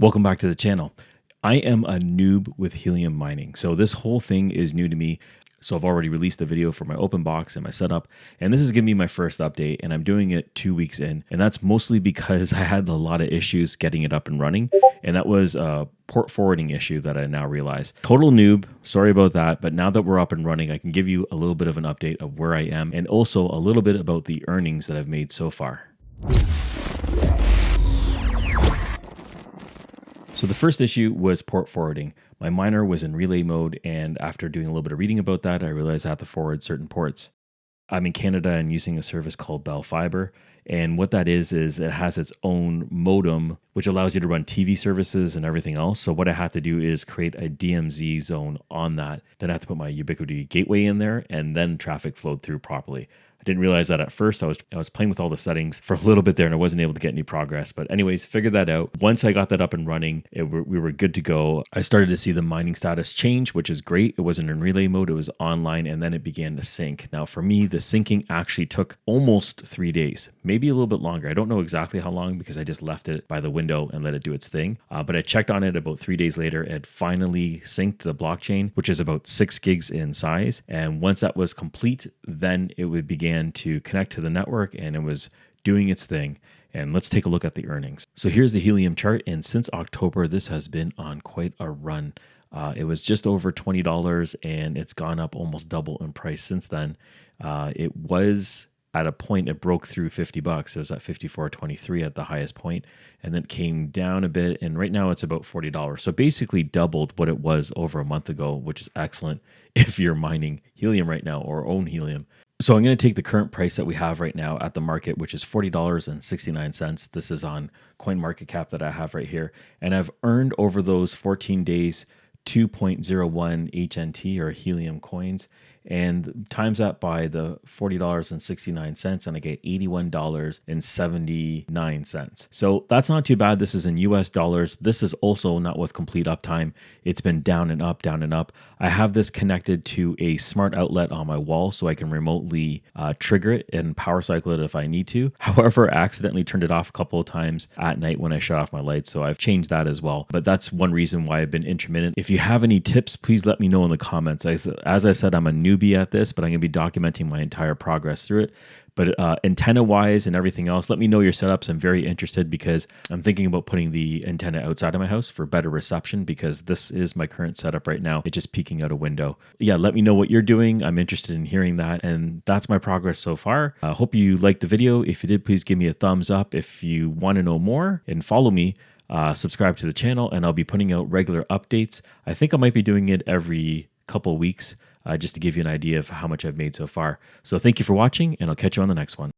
Welcome back to the channel. I am a noob with helium mining, so this whole thing is new to me. So I've already released a video for my open box and my setup, and this is gonna be my first update, and I'm doing it 2 weeks in, and that's mostly because I had a lot of issues getting it up and running, and that was a port forwarding issue that I now realize. Total noob, sorry about that, but now that we're up and running, I can give you a little bit of an update of where I am, and also a little bit about the earnings that I've made so far. So the first issue was port forwarding. My miner was in relay mode, and after doing a little bit of reading about that, I realized I have to forward certain ports. I'm in Canada and using a service called Bell Fiber, and what that is it has its own modem, which allows you to run TV services and everything else. So what I had to do is create a DMZ zone on that. Then I had to put my Ubiquiti gateway in there, and then traffic flowed through properly. I didn't realize that at first. I was playing with all the settings for a little bit there, and I wasn't able to get any progress. But anyways, figured that out. Once I got that up and running, we were good to go. I started to see the mining status change, which is great. It wasn't in relay mode, it was online, and then it began to sync. Now for me, the syncing actually took almost 3 days, maybe a little bit longer. I don't know exactly how long because I just left it by the window and let it do its thing. But I checked on it about 3 days later. It finally synced the blockchain, which is about 6 gigs in size. And once that was complete, then it would begin to connect to the network, and it was doing its thing. And let's take a look at the earnings. So here's the Helium chart, and since October, this has been on quite a run. It was just over $20, and it's gone up almost double in price since then. It was at a point, it broke through $50. It was at $54.23 at the highest point, and then came down a bit, and right now it's about $40. So basically doubled what it was over a month ago, which is excellent if you're mining helium right now or own helium. So I'm going to take the current price that we have right now at the market, which is $40.69. This is on CoinMarketCap that I have right here. And I've earned over those 14 days 2.01 HNT or helium coins, and times that by the $40.69, and I get $81.79. So that's not too bad. This is in US dollars. This is also not with complete uptime. It's been down and up, down and up. I have this connected to a smart outlet on my wall so I can remotely trigger it and power cycle it if I need to. However, I accidentally turned it off a couple of times at night when I shut off my lights, so I've changed that as well. But that's one reason why I've been intermittent. If you have any tips, please let me know in the comments. As I said, I'm a newbie at this, but I'm going to be documenting my entire progress through it. But antenna wise and everything else, let me know your setups. I'm very interested because I'm thinking about putting the antenna outside of my house for better reception, because this is my current setup right now. It's just peeking out a window. Yeah, let me know what you're doing. I'm interested in hearing that. And that's my progress so far. I hope you liked the video. If you did, please give me a thumbs up. If you want to know more and follow me, subscribe to the channel, and I'll be putting out regular updates. I think I might be doing it every couple weeks, just to give you an idea of how much I've made so far. So thank you for watching, and I'll catch you on the next one.